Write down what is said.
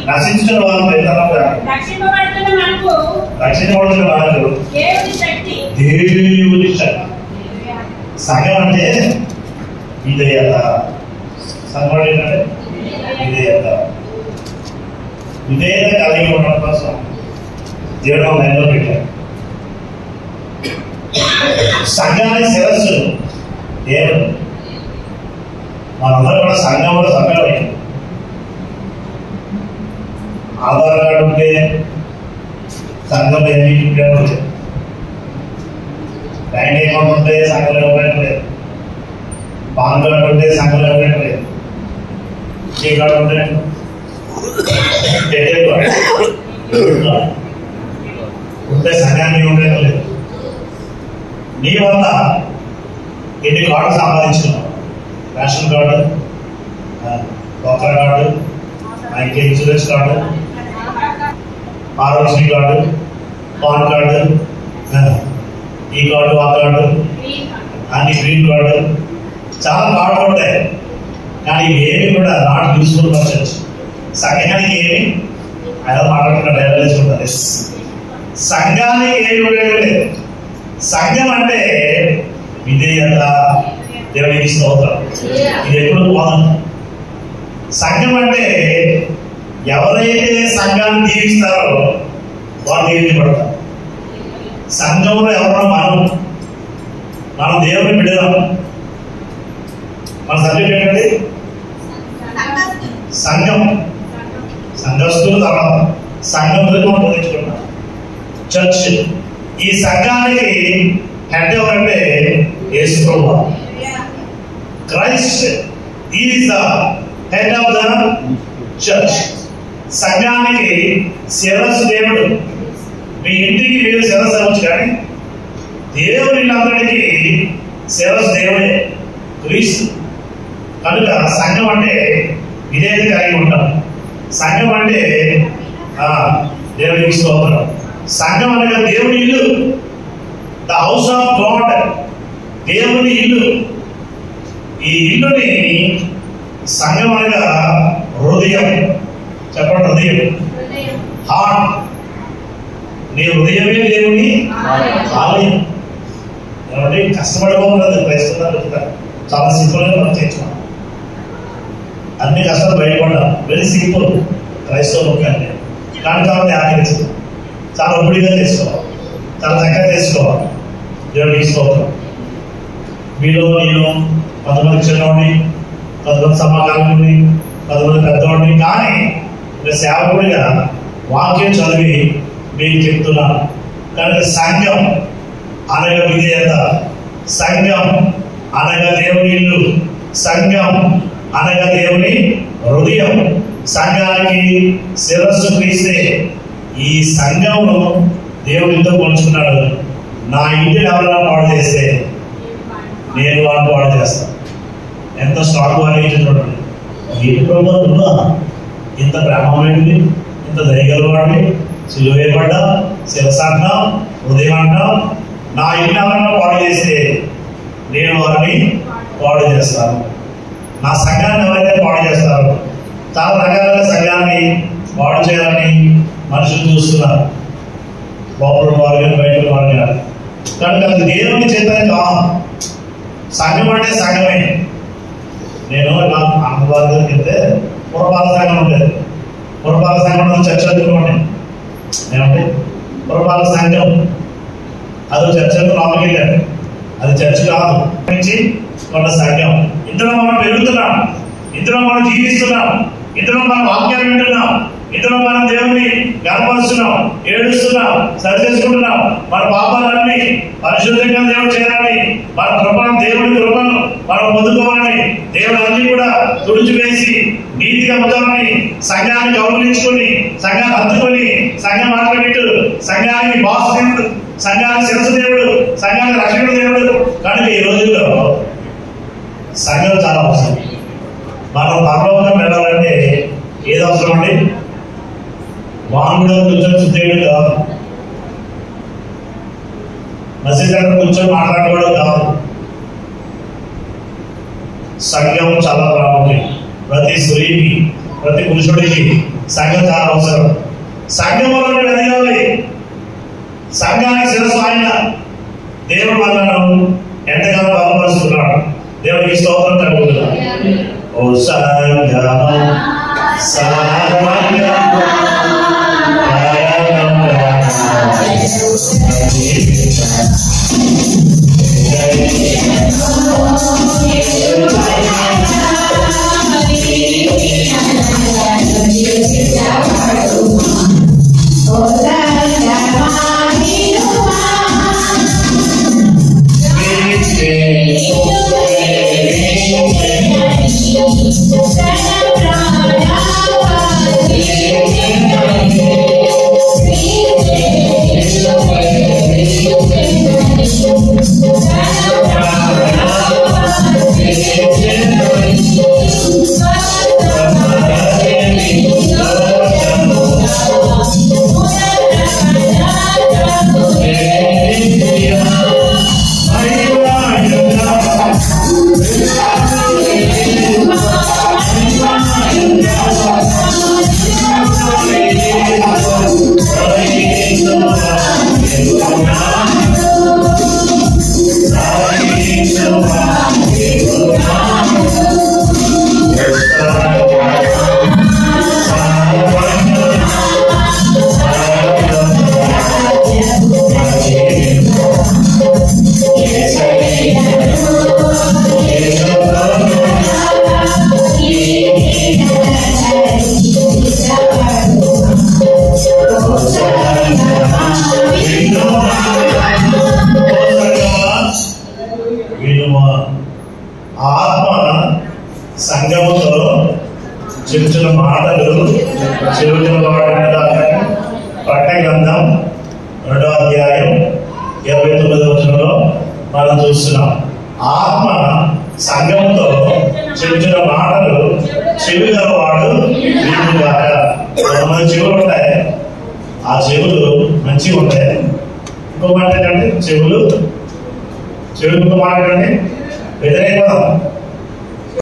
నశించిన వారు రక్షించబడుతున్న వారు దేవుని శక్తి. సగం అంటే విధేయత. సగం ఏంటంటే విధేయత. విధేయత కలిగి ఉండడం కోసం దేవుడు లైన్లో పెట్టాడు. సంఘానికి శిరస్సు దేవుడు. మనందరూ కూడా సంఘంలో సభ్యులై ఆధార్ కార్డు ఉంటే సంఘం ఏమి ఉపయోగం, బ్యాంక్ అకౌంట్ ఉంటే సంఘంలో ఉపయోగం లేదు, పాన్ కార్డు ఉంటే సంఘంలో ఉపయోగం లేదు, ఏ కార్డు ఉంటే ఉంటే సంఘానికి ఉపయోగం లేదు. నీ వల్ల ఎన్ని కార్డు సంపాదించుకున్నావు? రేషన్ కార్డు, డోక్రా కార్డు, ఇంకా insurance card, Aarogyasri card, pan card, ఈ కార్డు, ఆ కార్డు, అన్ని గ్రీన్ కార్డు, చాలా కార్డులు ఉంటాయి. కానీ ఏమి కూడా నాట్ యూస్ఫుల్ ఫర్ చర్చ్. సంఘానికి ఏమి అలా మాట్లాడుతున్న డైలాగ్స్ ఉంటుంది. సంఘానికి ఏమి ఉపయోగం లేదు. సంఘం అంటే విధేయత, దేవునికి స్తోత్రం. ఇది ఎప్పుడు పోదండి. సంఘం అంటే ఎవరైతే సంఘాన్ని దీవిస్తారో వారు దీవించబడతారు. సంఘంలో ఎవరో మనం దేవుని బిడ్డలం. మన సబ్జెక్ట్ ఏంటండి? సంఘం. సంఘస్థులు తర్వాత సంఘం మనం బోధించుకుంటాం. చర్చ్. ఈ సంఘానికి హెడ్ ఎవరంటే యేసు ప్రభువు. Christ is the head of the church. సంఘానికి శిరస్సు దేవుడు. మీ ఇంటికి మీరు శిరస్సు అవ్వచ్చు, కానీ దేవుని అందరికీ శిరస్సు దేవుడే, క్రీస్తు. కనుక సంఘం అంటే విధేయత కలిగి ఉంటాం. సంఘం అంటే దేవునికి స్తోత్రం. సంఘం అనగా దేవుని ఇల్లు, ద హౌస్ ఆఫ్ గాడ్, దేవుని ఇల్లు. ఈ ఇల్లుని సంఘం అనగా హృదయం. చెప్పండి, హృదయం, హార్ట్. నీ హృదయమే దేవుని ఆలయం. కాబట్టి కష్టపడిపోతున్నది క్రైస్తవులు చాలా సింపుల్ గా మనం చేస్తున్నాం. అన్ని కష్టాలు బయటపడ్డాం. వెరీ సింపుల్ క్రైస్తవులు అంటే. కానీ కాబట్టి ఆచరించడం చాలా ఒప్పుడిగా చేసుకోవాలి, చాలా చక్కగా చేసుకోవాలి. దేవుడికి స్తోత్రం. మీలో నేను కొంతమంది చిన్నవాడిని, కొంతమంది సమాధానాన్ని, కొంతమంది పెద్దవాడిని, కానీ సేవకుడిగా వాక్యం చదివి మీకు చెప్తున్నాను. కనుక సంఘం అనగా విధేయత, సంఘం అనగా దేవుని ఇల్లు, సంఘం అనగా దేవుని హృదయం. సంఘానికి శిరస్సు క్రీస్తే. ఈ సంఘంలో దేవునితో పోల్చుకున్నాడు. నా ఇంటిని ఎవరైనా పాడు చేస్తే నేను వాడిని పాడు చేస్తాను. ఎంత స్ట్రాంగ్ అని చూడండి. ఇంటి ప్రభుత్వంలో ఇంత ప్రేమమైనది, ఇంత దయగలవాడిని, సిలువ వేయబడ్డా, శిరస్సు అంటాం, హృదయం అంటాం. నా ఇంటిని ఎవరైనా పాడు చేస్తే నేను వారిని పాడు చేస్తాను. నా సంఘాన్ని ఎవరైతే పాడు చేస్తారో, చాలా రకాలుగా సంఘాన్ని పాడు చేయాలని మనుషులు చూస్తున్నారు. లోపల వారు కానీ బయట వారు కానీ. కనుక అది దేవుని చేతనే కాదు. సంఘం అంటే సంఘమే. నేను నా అమ్మవారి దగ్గరికి వెళ్తే పురపాల సంఘం ఉండేది. పురపాల సంఘంలో చర్చ అందుకోండి. ఏమంటే పురపాల సంఘం అది చర్చకు లోపలికి వెళ్ళాడు. అది చర్చ కాదు, నుంచి కొండ సంఘం. ఇందులో మనం పెరుగుతున్నాం, ఇందులో మనం జీవిస్తున్నాం, ఇందులో మనం వాక్యాలు వింటున్నాం. ఇందులో మనం దేవుని గర్వపరుస్తున్నాం, ఏడుస్తున్నాం, సరి చేసుకుంటున్నాం. మన పాపాలన్నీ పరిశుద్ధంగా దేవుడు చేయాలని, మన దేవుని కృపను మనం పొందుకోవాలని, దేవుడు అన్ని కూడా తుడిచివేసి నీతిగా ఉండాలని, సంఘాన్ని గౌరవించుకొని, సంఘాన్ని హత్తుకొని, సంఘం మాట్లాడిట్టు, సంఘానికి బాస్ దేవుడు, సంఘానికి శిరస్సు దేవుడు, సంఘానికి రక్షకుడు దేవుడు. కనుక ఈ రోజుల్లో సంఘం చాలా అవసరం. మనం పరలోకం వెళ్ళాలంటే ఏది అవసరం అండి? వాంగుడు కూర్చొని శుద్ధేయుడు కాదు, మసీదు దగ్గర కూర్చొని మాట్లాడుకోవడం కాదు. సంఘం చాలా ప్రాముఖ్యం. ప్రతి స్త్రీకి, ప్రతి పురుషుడికి సంఘం చాలా అవసరం. సంఘంలో ఎదగాలి. సంఘానికి శిరస్సు ఆయన. దేవుడు మనను ఎంతగానో బలపరుస్తున్నాడు. దేవుడికి స్తోత్రం కలుగుతున్నాడు. ఓ సంఘమా ఆత్మ సంఘముతో చెబుతున్న మాటలు చెబుతున్న ప్రకటన గ్రంథం 2వ అధ్యాయం 29వ వచనంలో మనం చూస్తున్నాం. ఆత్మ సంఘంతో చెబుతున్న మాటలు చెవిగలవాడు వీరుగాక. మన చెవులు ఉంటాయి, ఆ చెవులు మంచిగా ఉంటాయి. ఇంకో మాట ఏంటంటే చెవులు ఇంకో మాట ఏంటంటే వ్యతిరేక